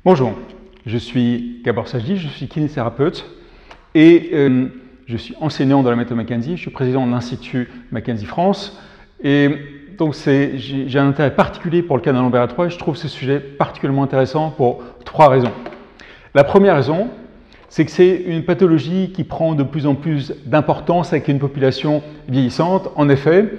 Bonjour, je suis Gabor Sajdi, je suis kinésithérapeute et je suis enseignant dans la méthode McKenzie. Je suis président de l'Institut McKenzie France et donc j'ai un intérêt particulier pour le canal lombaire étroit et je trouve ce sujet particulièrement intéressant pour trois raisons. La première raison, c'est que c'est une pathologie qui prend de plus en plus d'importance avec une population vieillissante. En effet,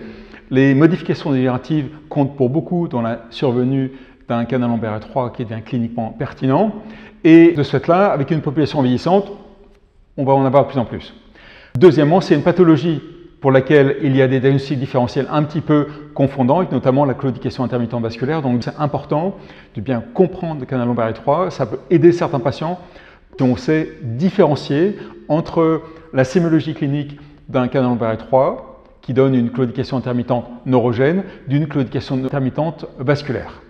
les modifications dégénératives comptent pour beaucoup dans la survenue d'un canal lombaire étroit qui devient cliniquement pertinent. Et de ce fait-là, avec une population vieillissante, on va en avoir de plus en plus. Deuxièmement, c'est une pathologie pour laquelle il y a des diagnostics différentiels un petit peu confondants, avec notamment la claudication intermittente vasculaire. Donc c'est important de bien comprendre le canal lombaire étroit. Ça peut aider certains patients si on sait différencier entre la sémiologie clinique d'un canal lombaire étroit qui donne une claudication intermittente neurogène d'une claudication intermittente vasculaire.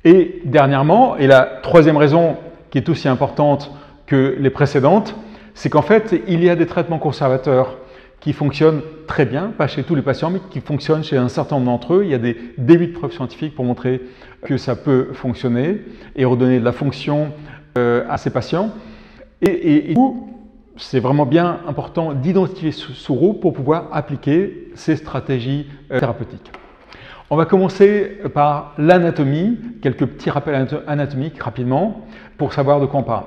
Et dernièrement, et la troisième raison qui est aussi importante que les précédentes, c'est qu'en fait, il y a des traitements conservateurs qui fonctionnent très bien, pas chez tous les patients, mais qui fonctionnent chez un certain nombre d'entre eux. Il y a des débuts de preuves scientifiques pour montrer que ça peut fonctionner et redonner de la fonction à ces patients. Et du coup, c'est vraiment bien important d'identifier ce groupe pour pouvoir appliquer ces stratégies thérapeutiques. On va commencer par l'anatomie, quelques petits rappels anatomiques rapidement pour savoir de quoi on parle.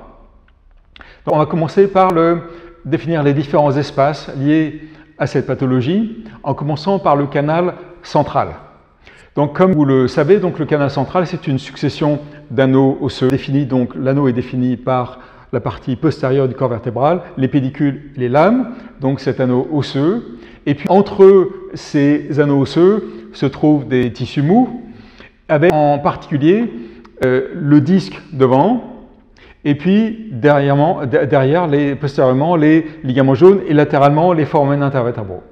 Donc, on va commencer par définir les différents espaces liés à cette pathologie, en commençant par le canal central. Donc, comme vous le savez, donc, le canal central, c'est une succession d'anneaux osseux. L'anneau est défini par la partie postérieure du corps vertébral, les pédicules, les lames, donc cet anneau osseux. Et puis, entre ces anneaux osseux se trouvent des tissus mous, avec en particulier le disque devant, et puis postérieurement les ligaments jaunes et latéralement les foramen intervertébraux.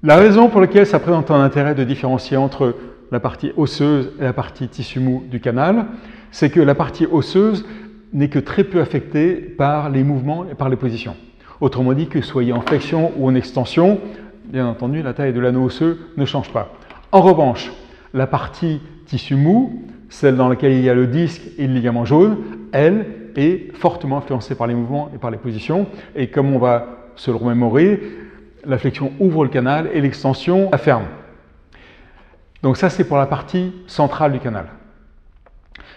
La raison pour laquelle ça présente un intérêt de différencier entre la partie osseuse et la partie tissu mou du canal, c'est que la partie osseuse n'est que très peu affectée par les mouvements et par les positions. Autrement dit, que soyez en flexion ou en extension, bien entendu, la taille de l'anneau osseux ne change pas. En revanche, la partie tissu mou, celle dans laquelle il y a le disque et le ligament jaune, elle est fortement influencée par les mouvements et par les positions. Et comme on va se le remémorer, la flexion ouvre le canal et l'extension la ferme. Donc ça, c'est pour la partie centrale du canal.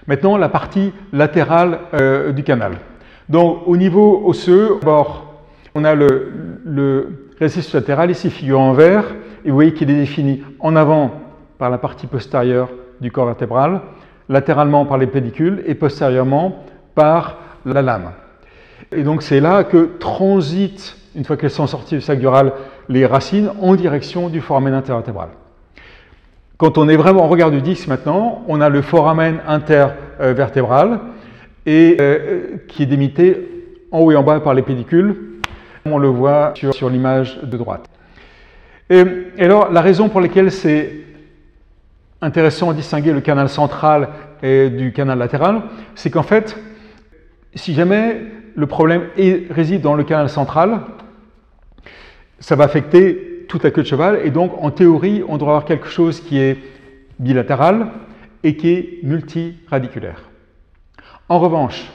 Maintenant, la partie latérale du canal. Donc au niveau osseux, d'abord, on a le récissus latéral, ici figuré en vert, et vous voyez qu'il est défini en avant par la partie postérieure du corps vertébral, latéralement par les pédicules et postérieurement par la lame. Et donc c'est là que transitent, une fois qu'elles sont sorties du sac dural, les racines en direction du foramen intervertébral. Quand on est vraiment en regard du disque maintenant, on a le foramen intervertébral et qui est délimité en haut et en bas par les pédicules. On le voit sur l'image de droite. Et alors, la raison pour laquelle c'est intéressant de distinguer le canal central du canal latéral, c'est qu'en fait, si jamais le problème réside dans le canal central, ça va affecter toute la queue de cheval et donc, en théorie, on devrait avoir quelque chose qui est bilatéral et qui est multiradiculaire. En revanche,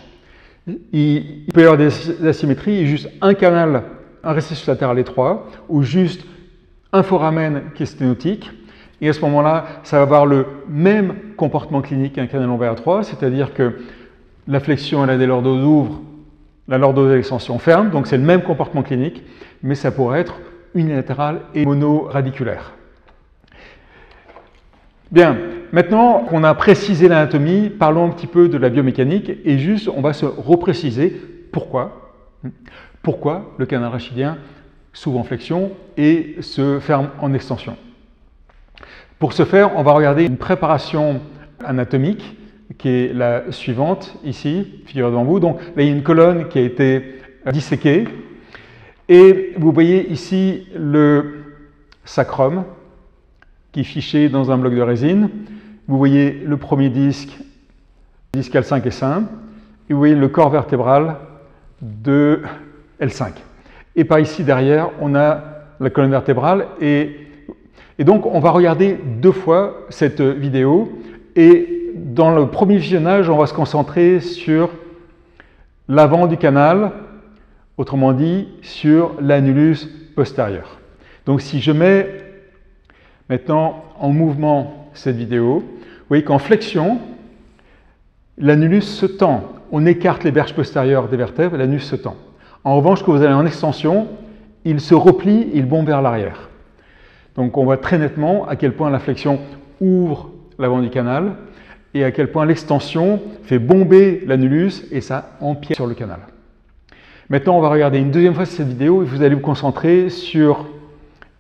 il peut y avoir des asymétries, juste un canal, un récissus latéral étroit, ou juste un foramen qui est sténotique. Et à ce moment-là, ça va avoir le même comportement clinique qu'un canal lombaire étroit, c'est-à-dire que la flexion et la délordose ouvrent, la lordose et l'extension ferment, donc c'est le même comportement clinique, mais ça pourrait être unilatéral et monoradiculaire. Bien, maintenant qu'on a précisé l'anatomie, parlons un petit peu de la biomécanique et juste on va se repréciser pourquoi le canal rachidien s'ouvre en flexion et se ferme en extension. Pour ce faire, on va regarder une préparation anatomique qui est la suivante, ici, figurée devant vous. Donc là, il y a une colonne qui a été disséquée et vous voyez ici le sacrum qui est fiché dans un bloc de résine. Vous voyez le premier disque L5 et 5, et vous voyez le corps vertébral de L5. Et par ici derrière, on a la colonne vertébrale. Et donc, on va regarder deux fois cette vidéo. Et dans le premier visionnage, on va se concentrer sur l'avant du canal, autrement dit sur l'annulus postérieur. Donc si je mets maintenant en mouvement cette vidéo, vous voyez qu'en flexion, l'annulus se tend. On écarte les berges postérieures des vertèbres, l'annulus se tend. En revanche, quand vous allez en extension, il se replie, il bombe vers l'arrière. Donc on voit très nettement à quel point la flexion ouvre l'avant du canal et à quel point l'extension fait bomber l'annulus et ça empiète sur le canal. Maintenant, on va regarder une deuxième fois cette vidéo et vous allez vous concentrer sur,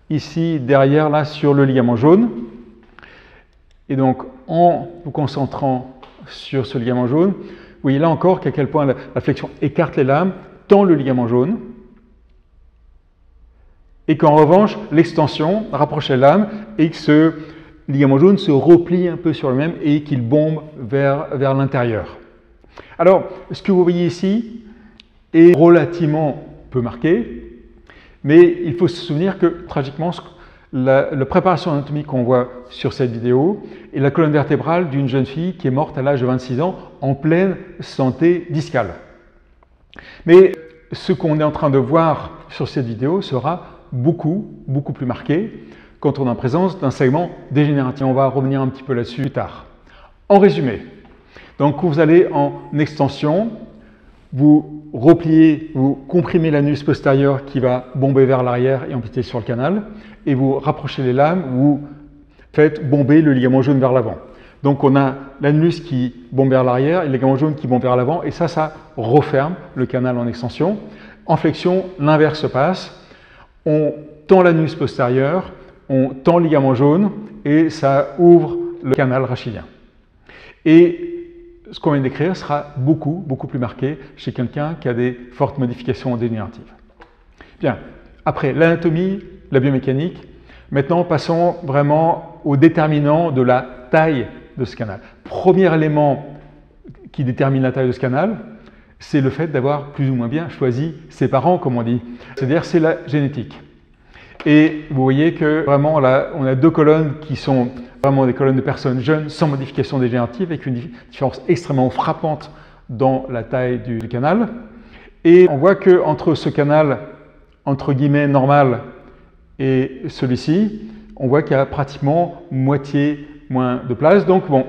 ici, derrière, là, sur le ligament jaune. Et donc, en vous concentrant sur ce ligament jaune, vous voyez là encore qu'à quel point la flexion écarte les lames, tend le ligament jaune, et qu'en revanche, l'extension rapproche les lames et que ce ligament jaune se replie un peu sur lui-même et qu'il bombe vers l'intérieur. Alors, ce que vous voyez ici est relativement peu marqué, mais il faut se souvenir que, tragiquement, la préparation anatomique qu'on voit sur cette vidéo est la colonne vertébrale d'une jeune fille qui est morte à l'âge de 26 ans en pleine santé discale. Mais ce qu'on est en train de voir sur cette vidéo sera beaucoup plus marqué quand on est en présence d'un segment dégénératif. On va revenir un petit peu là-dessus plus tard. En résumé, donc vous allez en extension, vous repliez, vous comprimez l'annulus postérieur qui va bomber vers l'arrière et empiéter sur le canal, et vous rapprochez les lames, vous faites bomber le ligament jaune vers l'avant. Donc on a l'annulus qui bombe vers l'arrière et le ligament jaune qui bombe vers l'avant, et ça referme le canal en extension. En flexion, l'inverse se passe. On tend l'annulus postérieur, on tend le ligament jaune et ça ouvre le canal rachidien. Et ce qu'on vient d'écrire sera beaucoup plus marqué chez quelqu'un qui a des fortes modifications dégénératives. Bien, après l'anatomie, la biomécanique, maintenant passons vraiment aux déterminants de la taille de ce canal. Premier élément qui détermine la taille de ce canal, c'est le fait d'avoir plus ou moins bien choisi ses parents, comme on dit. C'est-à-dire, c'est la génétique. Et vous voyez que vraiment, là, on a deux colonnes qui sont vraiment des colonnes de personnes jeunes sans modification dégénérative, avec une différence extrêmement frappante dans la taille du canal. Et on voit qu'entre ce canal, entre guillemets, normal et celui-ci, on voit qu'il y a pratiquement moitié moins de place. Donc, bon,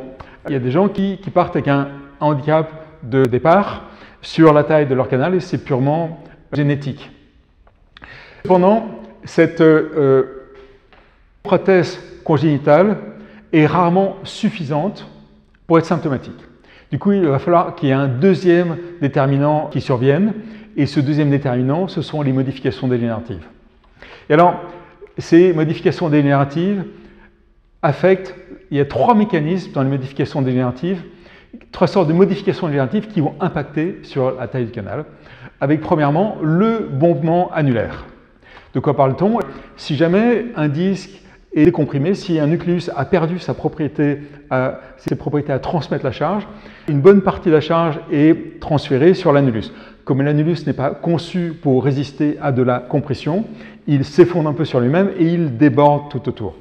il y a des gens qui partent avec un handicap de départ sur la taille de leur canal et c'est purement génétique. Cependant, cette prothèse congénitale est rarement suffisante pour être symptomatique. Du coup, il va falloir qu'il y ait un deuxième déterminant qui survienne et ce deuxième déterminant, ce sont les modifications dégénératives. Et alors, ces modifications dégénératives affectent, il y a trois mécanismes dans les modifications dégénératives, trois sortes de modifications dégénératives qui vont impacter sur la taille du canal, avec premièrement le bombement annulaire. De quoi parle-t-on? Si jamais un disque est décomprimé, si un nucléus a perdu ses propriétés à transmettre la charge, une bonne partie de la charge est transférée sur l'annulus. Comme l'annulus n'est pas conçu pour résister à de la compression, il s'effondre un peu sur lui-même et il déborde tout autour.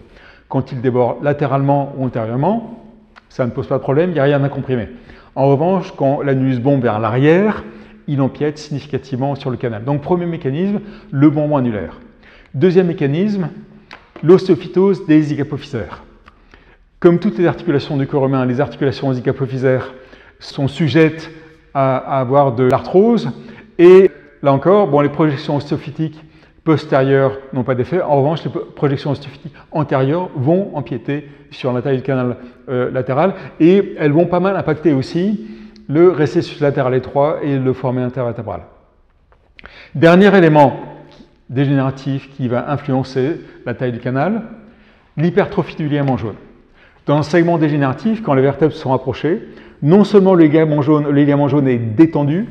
Quand il déborde latéralement ou antérieurement, ça ne pose pas de problème, il n'y a rien à comprimer. En revanche, quand l'annulus bombe vers l'arrière, il empiète significativement sur le canal. Donc, premier mécanisme, le bombement annulaire. Deuxième mécanisme, l'ostéophytose des zygapophysaires. Comme toutes les articulations du corps humain, les articulations zygapophysaires sont sujettes à avoir de l'arthrose. Et là encore, bon, les projections ostéophytiques postérieures n'ont pas d'effet. En revanche, les projections ostéophytiques antérieures vont empiéter sur la taille du canal latéral et elles vont pas mal impacter aussi le récessus latéral étroit et le foramen intervertébral. Dernier élément dégénératif qui va influencer la taille du canal, l'hypertrophie du ligament jaune. Dans le segment dégénératif, quand les vertèbres sont rapprochées, non seulement le ligament jaune est détendu,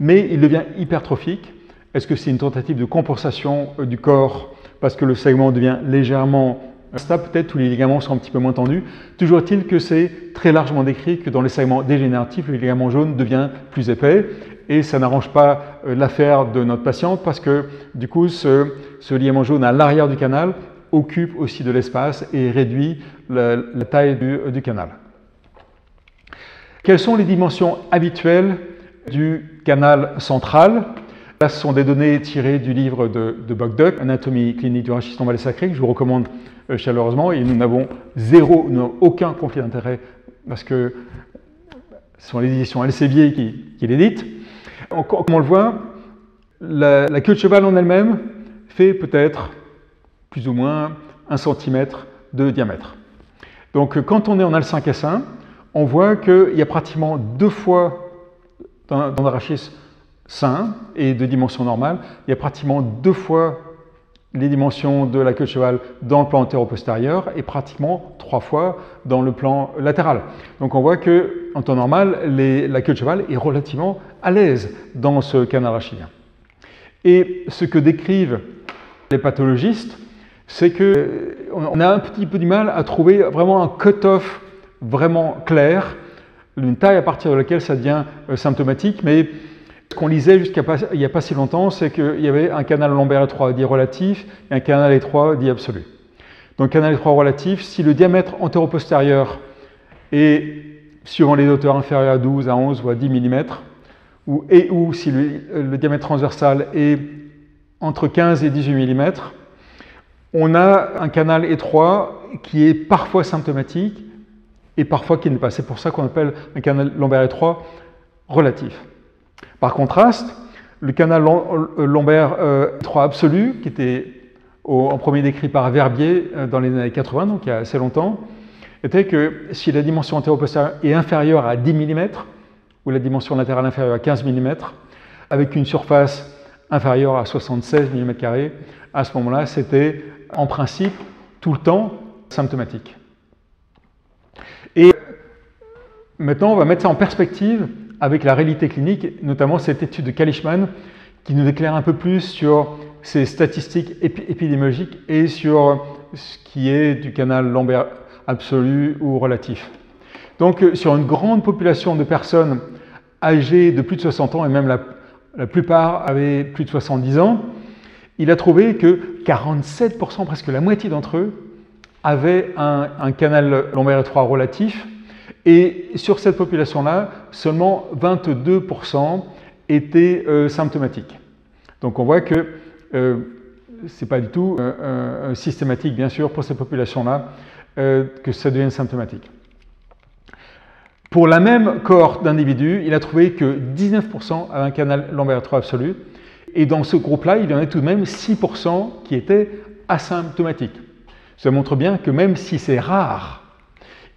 mais il devient hypertrophique. Est-ce que c'est une tentative de compensation du corps parce que le segment devient légèrement stable? Peut-être tous les ligaments sont un petit peu moins tendus. Toujours est-il que c'est très largement décrit que dans les segments dégénératifs, le ligament jaune devient plus épais et ça n'arrange pas l'affaire de notre patiente parce que du coup, ce ligament jaune à l'arrière du canal occupe aussi de l'espace et réduit la taille du canal. Quelles sont les dimensions habituelles du canal central? Là, ce sont des données tirées du livre de Bogduck, Anatomie clinique du rachis tombal et sacré, que je vous recommande chaleureusement. Et nous n'avons aucun conflit d'intérêt parce que ce sont les éditions Elsevier qui l'éditent. Comme on le voit, la queue de cheval en elle-même fait peut-être plus ou moins 1 cm de diamètre. Donc quand on est en L5S1, on voit qu'il y a pratiquement 2 fois dans le rachis sain et de dimension normale, il y a pratiquement 2 fois les dimensions de la queue de cheval dans le plan antéro-postérieur et pratiquement 3 fois dans le plan latéral. Donc on voit qu'en temps normal, la queue de cheval est relativement à l'aise dans ce canal rachidien. Et ce que décrivent les pathologistes, c'est qu'on a un petit peu du mal à trouver vraiment un cut-off vraiment clair, une taille à partir de laquelle ça devient symptomatique, mais ce qu'on lisait jusqu'à il n'y a pas si longtemps, c'est qu'il y avait un canal lombaire étroit dit relatif et un canal étroit dit absolu. Donc canal étroit relatif, si le diamètre antéro-postérieur est, suivant les hauteurs, inférieur à 12, à 11 ou à 10 mm, ou si le diamètre transversal est entre 15 et 18 mm, on a un canal étroit qui est parfois symptomatique et parfois qui n'est pas. C'est pour ça qu'on appelle un canal lombaire étroit relatif. Par contraste, le canal lombaire étroit absolu, qui était en premier décrit par Verbier dans les années 80, donc il y a assez longtemps, était que si la dimension antéro-postérieure est inférieure à 10 mm, ou la dimension latérale inférieure à 15 mm, avec une surface inférieure à 76 mm², à ce moment-là, c'était en principe tout le temps symptomatique. Et maintenant, on va mettre ça en perspective avec la réalité clinique, notamment cette étude de Kalichman qui nous éclaire un peu plus sur ces statistiques épidémiologiques et sur ce qui est du canal lombaire absolu ou relatif. Donc, sur une grande population de personnes âgées de plus de 60 ans, et même la plupart avaient plus de 70 ans, il a trouvé que 47%, presque la moitié d'entre eux, avaient un canal lombaire étroit relatif. Et sur cette population-là, seulement 22% étaient symptomatiques. Donc on voit que ce n'est pas du tout systématique, bien sûr, pour ces populations-là, que ça devienne symptomatique. Pour la même cohorte d'individus, il a trouvé que 19% avaient un canal lombaire étroit absolu. Et dans ce groupe-là, il y en a tout de même 6% qui étaient asymptomatiques. Ça montre bien que même si c'est rare,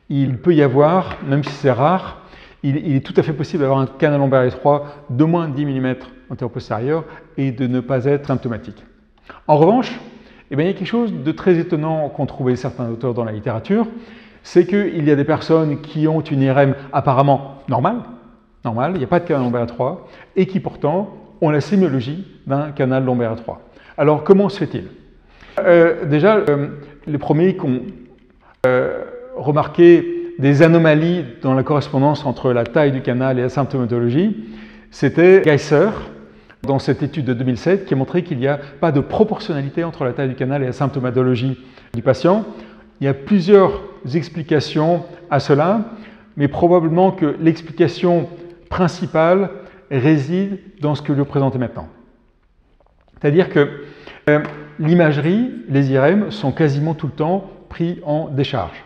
il peut y avoir, même si c'est rare, il est tout à fait possible d'avoir un canal lombaire étroit de moins de 10 mm antéro-postérieur et de ne pas être symptomatique. En revanche, il y a quelque chose de très étonnant qu'ont trouvé certains auteurs dans la littérature, c'est qu'il y a des personnes qui ont une IRM apparemment normale, il n'y a pas de canal lombaire étroit, et qui pourtant ont la sémiologie d'un canal lombaire étroit. Alors comment se fait-il? Déjà, les premiers qui ont remarqué des anomalies dans la correspondance entre la taille du canal et la symptomatologie, c'était Geisser, dans cette étude de 2007, qui a montré qu'il n'y a pas de proportionnalité entre la taille du canal et la symptomatologie du patient. Il y a plusieurs explications à cela, mais probablement que l'explication principale réside dans ce que je vais vous présenter maintenant. C'est-à-dire que l'imagerie, les IRM, sont quasiment tout le temps pris en décharge.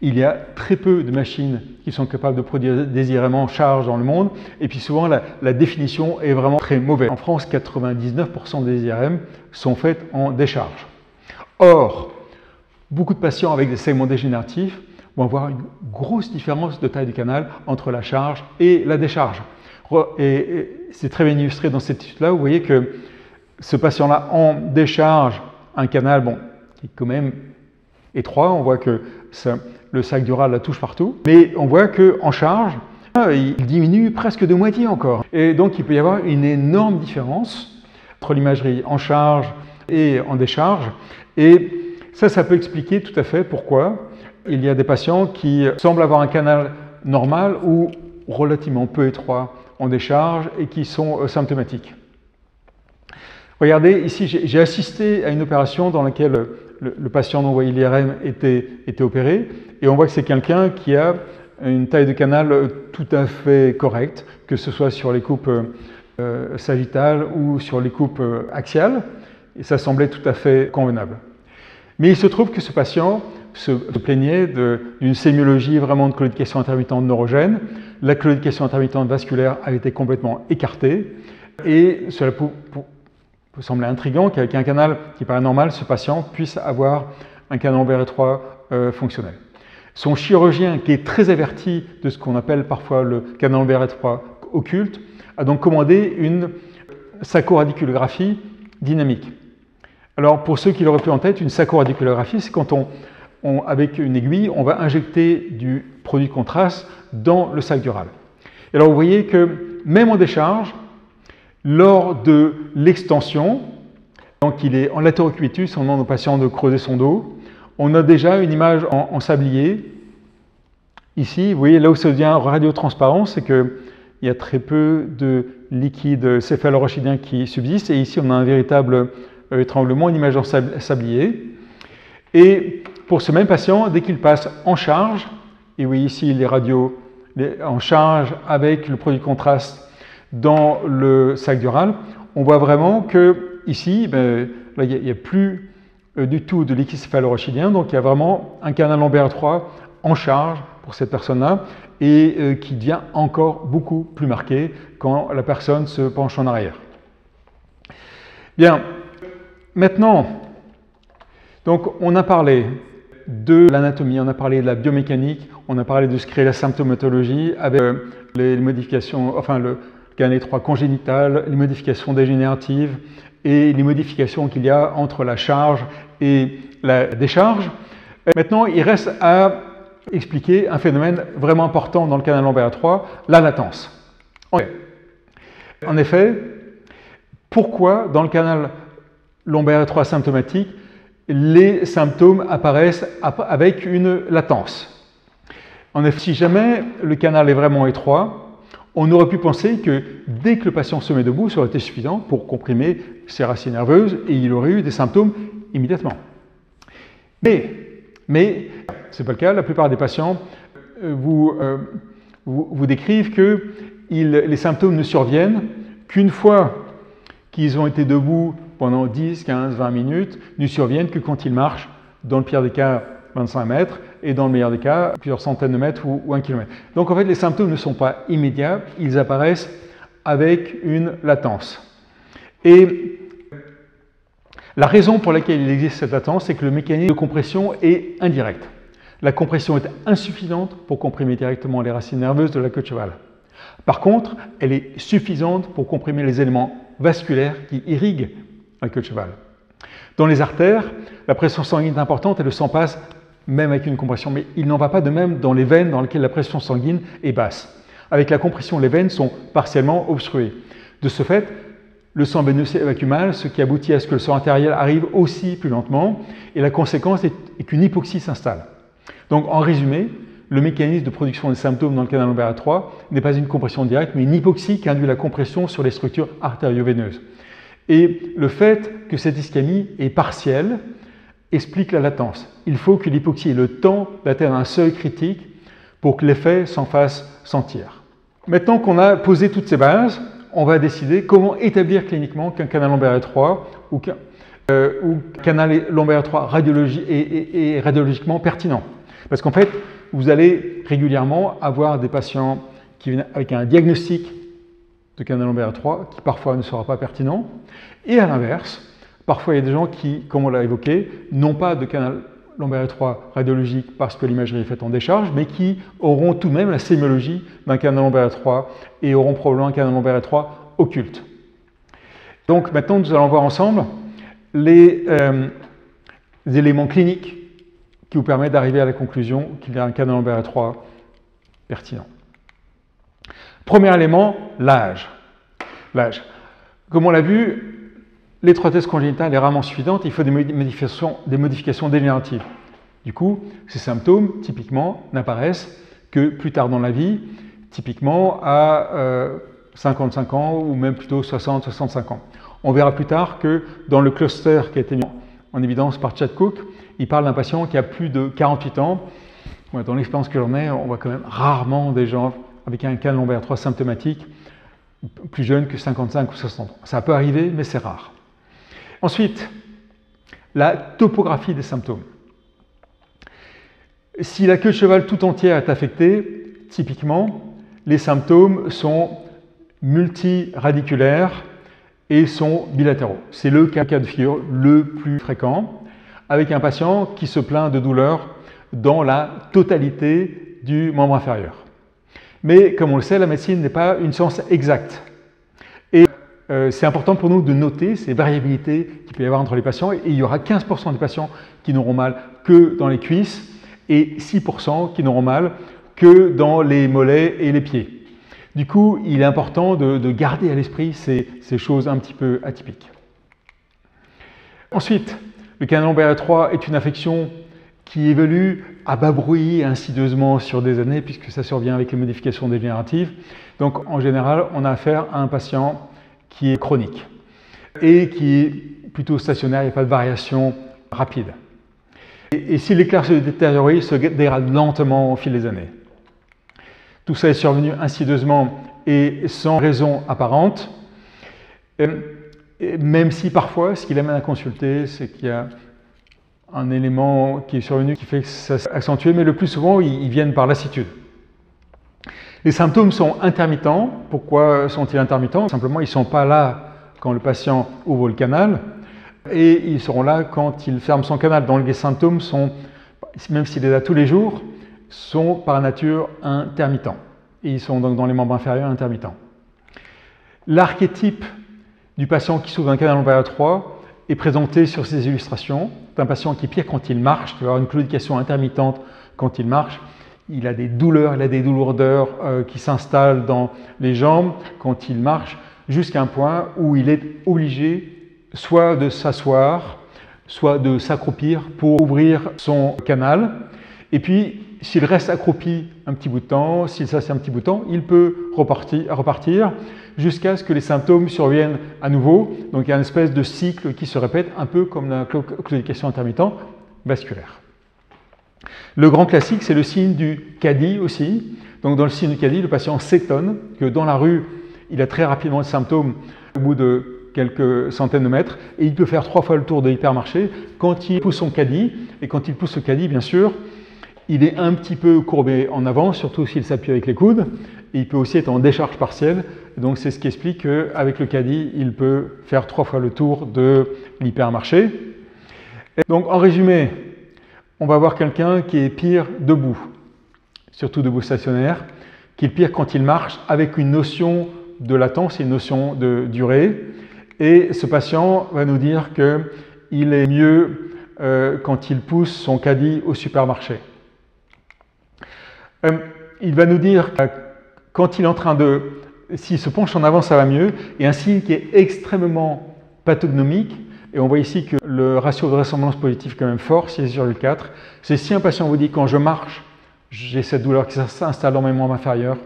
Il y a très peu de machines qui sont capables de produire des IRM en charge dans le monde, et puis souvent la définition est vraiment très mauvaise. En France, 99% des IRM sont faites en décharge. Or, beaucoup de patients avec des segments dégénératifs vont avoir une grosse différence de taille du canal entre la charge et la décharge. Et c'est très bien illustré dans cette étude-là, vous voyez que ce patient-là en décharge, un canal qui est quand même étroit, on voit que le sac dural la touche partout, mais on voit qu'en charge, il diminue presque de moitié encore. Et donc il peut y avoir une énorme différence entre l'imagerie en charge et en décharge, et ça peut expliquer tout à fait pourquoi il y a des patients qui semblent avoir un canal normal ou relativement peu étroit en décharge et qui sont symptomatiques. Regardez, ici j'ai assisté à une opération dans laquelle le patient dont vous voyez l'IRM était opéré, et on voit que c'est quelqu'un qui a une taille de canal tout à fait correcte, que ce soit sur les coupes sagittales ou sur les coupes axiales, et ça semblait tout à fait convenable. Mais il se trouve que ce patient se plaignait d'une sémiologie vraiment de claudication intermittente neurogène. La claudication intermittente vasculaire avait été complètement écartée, et cela peut sembler intriguant qu'avec un canal qui paraît normal, ce patient puisse avoir un canal lombaire étroit fonctionnel. Son chirurgien, qui est très averti de ce qu'on appelle parfois le canal lombaire étroit occulte, a donc commandé une saccoradiculographie dynamique. Alors, pour ceux qui l'auraient plus en tête, une saccoradiculographie, c'est quand avec une aiguille, on va injecter du produit de contraste dans le sac dural. Et alors, vous voyez que même en décharge, lors de l'extension, donc il est en latérocubitus, on demande au patient de creuser son dos, on a déjà une image en sablier. Ici, vous voyez, là où ça devient radiotransparent, c'est qu'il y a très peu de liquide céphalorachidien qui subsiste, et ici on a un véritable étranglement, une image en sablier. Et pour ce même patient, dès qu'il passe en charge, et vous voyez ici les radios en charge avec le produit de contraste dans le sac dural, on voit vraiment que ici, là, il n'y a plus du tout de liquide céphalorachidien, donc il y a vraiment un canal lombaire étroit en charge pour cette personne-là, et qui devient encore beaucoup plus marqué quand la personne se penche en arrière. Bien, maintenant, donc on a parlé de l'anatomie, on a parlé de la biomécanique, on a parlé de ce qui crée la symptomatologie avec les modifications, enfin le canal étroit congénital, les modifications dégénératives et les modifications qu'il y a entre la charge et la décharge. Maintenant, il reste à expliquer un phénomène vraiment important dans le canal lombaire étroit, la latence. En effet, pourquoi dans le canal lombaire étroit symptomatique, les symptômes apparaissent avec une latence? En effet, si jamais le canal est vraiment étroit, on aurait pu penser que dès que le patient se met debout, ça aurait été suffisant pour comprimer ses racines nerveuses et il aurait eu des symptômes immédiatement. Mais ce n'est pas le cas. La plupart des patients vous décrivent que les symptômes ne surviennent qu'une fois qu'ils ont été debout pendant 10, 15, 20 minutes, ne surviennent que quand ils marchent, dans le pire des cas, 25 mètres, et dans le meilleur des cas, plusieurs centaines de mètres ou 1 kilomètre. Donc en fait, les symptômes ne sont pas immédiats, ils apparaissent avec une latence. Et la raison pour laquelle il existe cette latence, c'est que le mécanisme de compression est indirect. La compression est insuffisante pour comprimer directement les racines nerveuses de la queue de cheval. Par contre, elle est suffisante pour comprimer les éléments vasculaires qui irriguent la queue de cheval. Dans les artères, la pression sanguine est importante et le sang passe même avec une compression, mais il n'en va pas de même dans les veines dans lesquelles la pression sanguine est basse. Avec la compression, les veines sont partiellement obstruées. De ce fait, le sang veineux s'évacue mal, ce qui aboutit à ce que le sang artériel arrive aussi plus lentement, et la conséquence est qu'une hypoxie s'installe. Donc, en résumé, le mécanisme de production des symptômes dans le canal lombaire étroit n'est pas une compression directe, mais une hypoxie qui induit la compression sur les structures artério-veineuses. Et le fait que cette ischémie est partielle explique la latence. Il faut que l'hypoxie ait le temps d'atteindre un seuil critique pour que l'effet s'en fasse sentir. Maintenant qu'on a posé toutes ces bases, on va décider comment établir cliniquement qu'un canal lombaire étroit ou canal lombaire étroit est radiologiquement pertinent. Parce qu'en fait, vous allez régulièrement avoir des patients qui viennent avec un diagnostic de canal lombaire étroit qui parfois ne sera pas pertinent. Et à l'inverse, parfois il y a des gens qui, comme on l'a évoqué, n'ont pas de canal lombaire étroit radiologique parce que l'imagerie est faite en décharge, mais qui auront tout de même la sémiologie d'un canal lombaire étroit et auront probablement un canal lombaire étroit occulte. Donc maintenant, nous allons voir ensemble les éléments cliniques qui vous permettent d'arriver à la conclusion qu'il y a un canal lombaire étroit pertinent. Premier élément, l'âge. L'âge. Comme on l'a vu, l'étroitesse congénitale est rarement suffisante, il faut des modifications dégénératives. Du coup, ces symptômes, typiquement, n'apparaissent que plus tard dans la vie, typiquement à 55 ans ou même plutôt 60-65 ans. On verra plus tard que dans le cluster qui a été mis en évidence par Chad Cook, il parle d'un patient qui a plus de 48 ans dans l'expérience que j'en ai, on voit quand même rarement des gens avec un canal lombaire 3 symptomatique plus jeunes que 55 ou 60 ans. Ça peut arriver, mais c'est rare. Ensuite, la topographie des symptômes. Si la queue de cheval tout entière est affectée, typiquement, les symptômes sont multiradiculaires et sont bilatéraux. C'est le cas de figure le plus fréquent, avec un patient qui se plaint de douleurs dans la totalité du membre inférieur. Mais comme on le sait, la médecine n'est pas une science exacte. Et c'est important pour nous de noter ces variabilités qu'il peut y avoir entre les patients. Et il y aura 15% des patients qui n'auront mal que dans les cuisses et 6% qui n'auront mal que dans les mollets et les pieds. Du coup, il est important de garder à l'esprit ces choses un petit peu atypiques. Ensuite, le canal lombaire étroit est une affection qui évolue à bas bruit insidieusement sur des années, puisque ça survient avec les modifications dégénératives. Donc, en général, on a affaire à un patient qui est chronique et qui est plutôt stationnaire, il n'y a pas de variation rapide. Et si l'éclair se détériore, il se dégrade lentement au fil des années. Tout ça est survenu insidieusement et sans raison apparente, même si parfois, ce qui l'amène à consulter, c'est qu'il y a un élément qui est survenu qui fait que ça s'est accentué, mais le plus souvent, ils viennent par lassitude. Les symptômes sont intermittents. Pourquoi sont-ils intermittents? Simplement, ils ne sont pas là quand le patient ouvre le canal et ils seront là quand il ferme son canal. Donc les symptômes sont, même s'il est là tous les jours, sont par nature intermittents. Et ils sont donc dans les membres inférieurs intermittents. L'archétype du patient qui souffre d'un canal lombaire étroit est présenté sur ces illustrations. C'est un patient qui est pire quand il marche, qui va avoir une claudication intermittente quand il marche. Il a des douleurs, il a des lourdeurs qui s'installent dans les jambes quand il marche, jusqu'à un point où il est obligé soit de s'asseoir, soit de s'accroupir pour ouvrir son canal. Et puis, s'il reste accroupi un petit bout de temps, s'il s'assied un petit bout de temps, il peut repartir jusqu'à ce que les symptômes surviennent à nouveau. Donc il y a une espèce de cycle qui se répète, un peu comme la claudication intermittente vasculaire. Le grand classique, c'est le signe du caddie aussi. Donc dans le signe du caddie, le patient s'étonne que dans la rue, il a très rapidement les symptômes au bout de quelques centaines de mètres et il peut faire 3 fois le tour de l'hypermarché quand il pousse son caddie. Et quand il pousse le caddie, bien sûr, il est un petit peu courbé en avant, surtout s'il s'appuie avec les coudes. Et il peut aussi être en décharge partielle. Donc c'est ce qui explique qu'avec le caddie, il peut faire 3 fois le tour de l'hypermarché. Donc en résumé, on va voir quelqu'un qui est pire debout, surtout debout stationnaire, qui est pire quand il marche avec une notion de latence et une notion de durée. Et ce patient va nous dire qu'il est mieux quand il pousse son caddie au supermarché. Il va nous dire que quand il est en train de... S'il se penche en avant, ça va mieux. Et un signe qui est extrêmement pathognomique, et on voit ici que le ratio de vraisemblance positive est quand même fort, 6,4, c'est si un patient vous dit quand je marche, j'ai cette douleur qui s'installe dans mes membres inférieurs,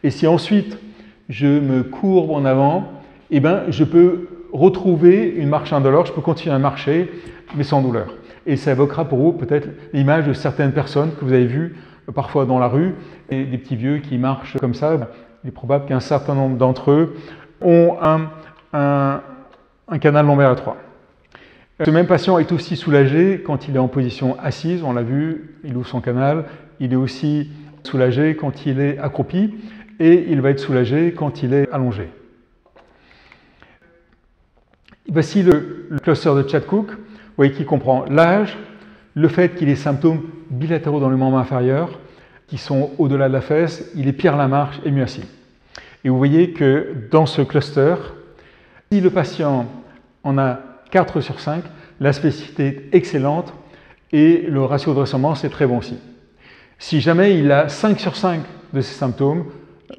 et si ensuite je me courbe en avant, eh ben, je peux retrouver une marche indolore, je peux continuer à marcher, mais sans douleur. Et ça évoquera pour vous peut-être l'image de certaines personnes que vous avez vues parfois dans la rue, et des petits vieux qui marchent comme ça. Il est probable qu'un certain nombre d'entre eux ont un canal lombaire étroit. Ce même patient est aussi soulagé quand il est en position assise, on l'a vu, il ouvre son canal, il est aussi soulagé quand il est accroupi et il va être soulagé quand il est allongé. Voici le cluster de Chad-Cook, vous voyez qu'il comprend l'âge, le fait qu'il ait des symptômes bilatéraux dans le membre inférieur qui sont au-delà de la fesse, il est pire à la marche et mieux assis. Et vous voyez que dans ce cluster, si le patient en a 4 sur 5, la spécificité est excellente et le ratio de ressemblance est très bon aussi. Si jamais il a 5 sur 5 de ces symptômes,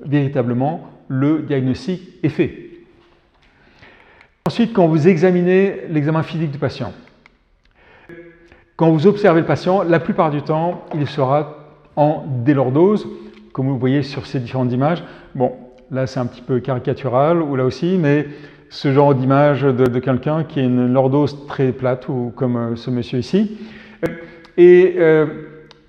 véritablement, le diagnostic est fait. Ensuite, quand vous examinez l'examen physique du patient, quand vous observez le patient, la plupart du temps, il sera en délordose, comme vous voyez sur ces différentes images. Bon, là c'est un petit peu caricatural, ou là aussi, mais ce genre d'image de quelqu'un qui a une lordose très plate, ou comme ce monsieur ici. Et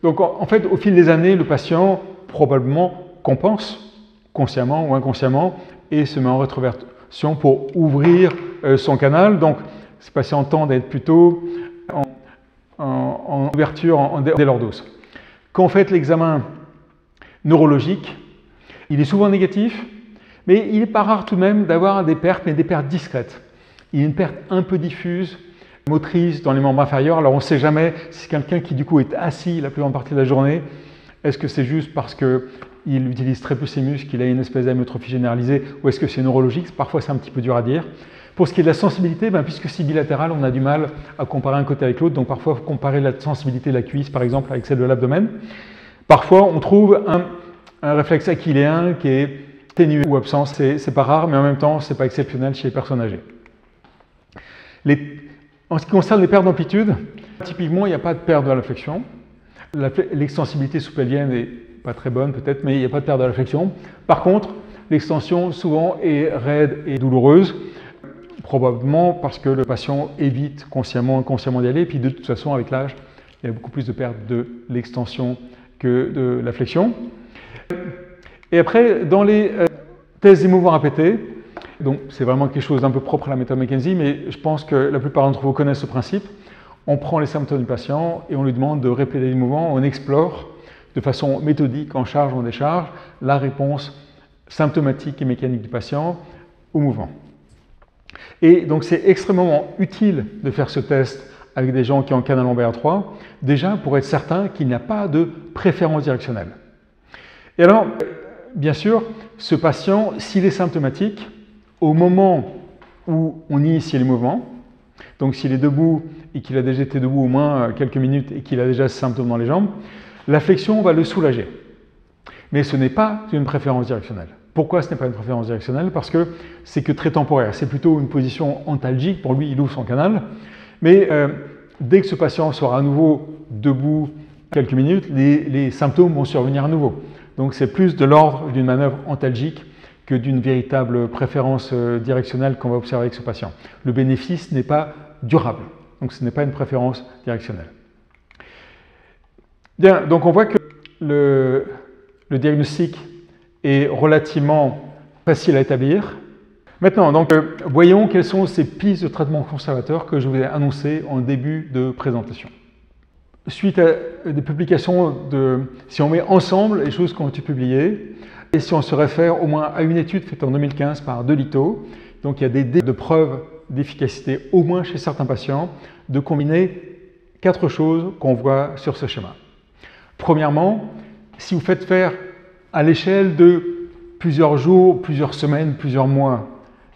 Donc en fait, au fil des années, le patient probablement compense, consciemment ou inconsciemment, et se met en rétroversion pour ouvrir son canal. Donc ces patients tendent à être plutôt en ouverture dès lordose. Quand on fait l'examen neurologique, il est souvent négatif, mais il n'est pas rare tout de même d'avoir des pertes, mais des pertes discrètes. Il y a une perte un peu diffuse, motrice dans les membres inférieurs. Alors on ne sait jamais si c'est quelqu'un qui du coup est assis la plus grande partie de la journée. Est-ce que c'est juste parce qu'il utilise très peu ses muscles, qu'il a une espèce d'amyotrophie généralisée, ou est-ce que c'est neurologique? Parfois c'est un petit peu dur à dire. Pour ce qui est de la sensibilité, puisque c'est bilatéral, on a du mal à comparer un côté avec l'autre. Donc parfois, il faut comparer la sensibilité de la cuisse, par exemple, avec celle de l'abdomen. Parfois, on trouve un réflexe achilléen qui est ténu ou absent. C'est pas rare, mais en même temps, c'est pas exceptionnel chez les personnes âgées. En ce qui concerne les pertes d'amplitude, typiquement, il n'y a pas de perte de la flexion. L'extensibilité sous-pelvienne n'est pas très bonne, peut-être, mais il n'y a pas de perte de la flexion. Par contre, l'extension, souvent, est raide et douloureuse. Probablement parce que le patient évite consciemment ou inconsciemment d'y aller. Et puis de toute façon, avec l'âge, il y a beaucoup plus de perte de l'extension que de la flexion. Et après, dans les tests des mouvements répétés, donc c'est vraiment quelque chose d'un peu propre à la méthode McKenzie, mais je pense que la plupart d'entre vous connaissent ce principe. On prend les symptômes du patient et on lui demande de répéter les mouvements. On explore de façon méthodique, en charge ou en décharge, la réponse symptomatique et mécanique du patient au mouvement. Et donc c'est extrêmement utile de faire ce test avec des gens qui ont un canal lombaire 3, déjà pour être certain qu'il n'y a pas de préférence directionnelle. Et alors, bien sûr, ce patient, s'il est symptomatique, au moment où on initie les mouvements, donc s'il est debout et qu'il a déjà été debout au moins quelques minutes et qu'il a déjà ce symptôme dans les jambes, la flexion va le soulager. Mais ce n'est pas une préférence directionnelle. Pourquoi ce n'est pas une préférence directionnelle? Parce que c'est que très temporaire. C'est plutôt une position antalgique. Pour lui, il ouvre son canal. Mais dès que ce patient sera à nouveau debout quelques minutes, les symptômes vont survenir à nouveau. Donc c'est plus de l'ordre d'une manœuvre antalgique que d'une véritable préférence directionnelle qu'on va observer avec ce patient. Le bénéfice n'est pas durable. Donc ce n'est pas une préférence directionnelle. Bien, donc on voit que le diagnostic est relativement facile à établir. Maintenant, donc, voyons quelles sont ces pistes de traitement conservateur que je vous ai annoncées en début de présentation. Suite à des publications, si on met ensemble les choses qui ont été publiées, et si on se réfère au moins à une étude faite en 2015 par Delito, donc il y a des de preuves d'efficacité, au moins chez certains patients, de combiner 4 choses qu'on voit sur ce schéma. Premièrement, si vous faites faire à l'échelle de plusieurs jours, plusieurs semaines, plusieurs mois,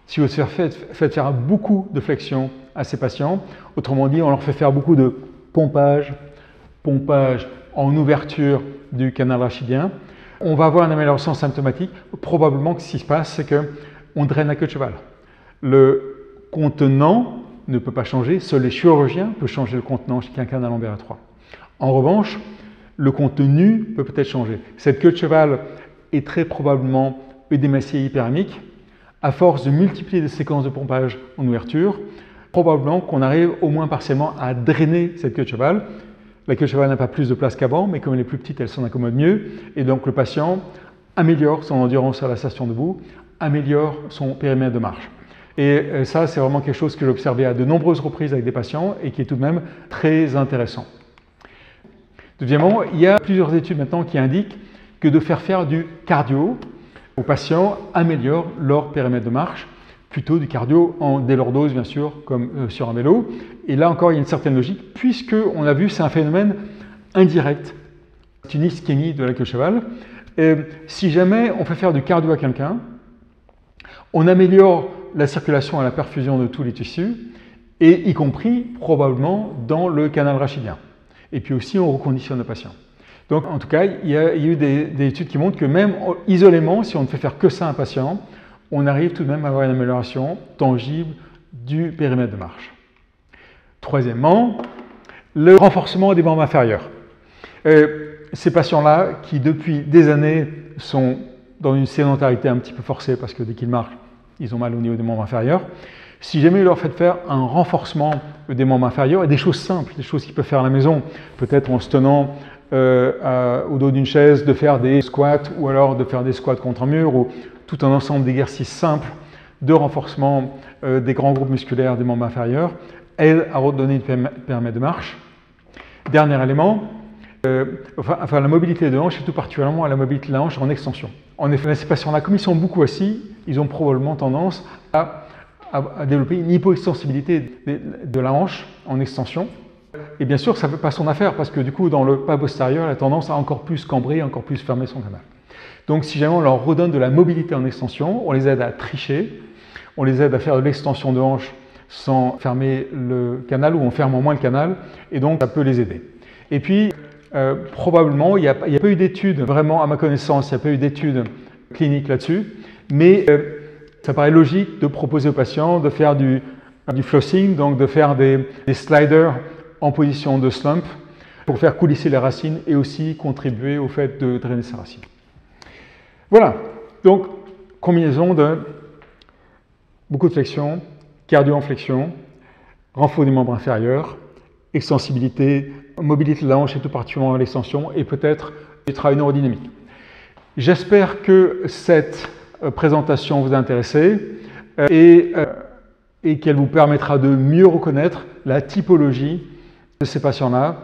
si vous faites faire beaucoup de flexion à ces patients, autrement dit, on leur fait faire beaucoup de pompage en ouverture du canal rachidien, on va avoir une amélioration symptomatique. Probablement que ce qui se passe, c'est qu'on draine la queue de cheval. Le contenant ne peut pas changer, seul les chirurgiens peuvent changer le contenant chez un canal lombaire étroit. En revanche, le contenu peut peut-être changer. Cette queue de cheval est très probablement œdémaciée hyperémique. À force de multiplier des séquences de pompage en ouverture, probablement qu'on arrive au moins partiellement à drainer cette queue de cheval. La queue de cheval n'a pas plus de place qu'avant, mais comme elle est plus petite, elle s'en accommode mieux. Et donc le patient améliore son endurance à la station debout, améliore son périmètre de marche. Et ça, c'est vraiment quelque chose que j'ai observé à de nombreuses reprises avec des patients et qui est tout de même très intéressant. Deuxièmement, il y a plusieurs études maintenant qui indiquent que de faire du cardio aux patients améliore leur périmètre de marche, plutôt du cardio en délordose, bien sûr, comme sur un vélo. Et là encore, il y a une certaine logique, puisque on a vu, c'est un phénomène indirect. C'est une ischémie de la queue de cheval. Et si jamais on fait faire du cardio à quelqu'un, on améliore la circulation et la perfusion de tous les tissus, et y compris probablement dans le canal rachidien. Et puis aussi, on reconditionne le patient. Donc, en tout cas, il y a eu des études qui montrent que même isolément, si on ne fait faire que ça à un patient, on arrive tout de même à avoir une amélioration tangible du périmètre de marche. Troisièmement, le renforcement des membres inférieurs. Ces patients-là, qui depuis des années sont dans une sédentarité un petit peu forcée parce que dès qu'ils marchent, ils ont mal au niveau des membres inférieurs, si jamais vous leur faites faire un renforcement des membres inférieurs, et des choses simples, des choses qu'ils peuvent faire à la maison, peut-être en se tenant au dos d'une chaise, de faire des squats ou alors de faire des squats contre un mur ou tout un ensemble d'exercices simples de renforcement des grands groupes musculaires des membres inférieurs aide à redonner une périmètre de marche. Dernier élément, la mobilité de hanche et tout particulièrement la mobilité de la hanche en extension. En effet, ces patients-là, comme ils sont beaucoup assis, ils ont probablement tendance à développer une hypoextensibilité de la hanche en extension. Et bien sûr, ça ne fait pas son affaire parce que du coup, dans le pas postérieur, elle a tendance à encore plus cambrer, encore plus fermer son canal. Donc, si jamais on leur redonne de la mobilité en extension, on les aide à tricher, on les aide à faire de l'extension de hanche sans fermer le canal ou on ferme au moins le canal, et donc ça peut les aider. Et puis, probablement, il n'y a pas eu d'études, vraiment à ma connaissance, il n'y a pas eu d'études cliniques là-dessus, mais ça paraît logique de proposer aux patients de faire du flossing, donc de faire des sliders en position de slump pour faire coulisser les racines et aussi contribuer au fait de drainer ses racines. Voilà, donc combinaison de beaucoup de flexion, cardio en flexion, renfort des membres inférieurs, extensibilité, mobilité de la hanche et tout particulièrement l'extension et peut-être du travail neurodynamique. J'espère que cette présentation vous a intéressé et qu'elle vous permettra de mieux reconnaître la typologie de ces patients-là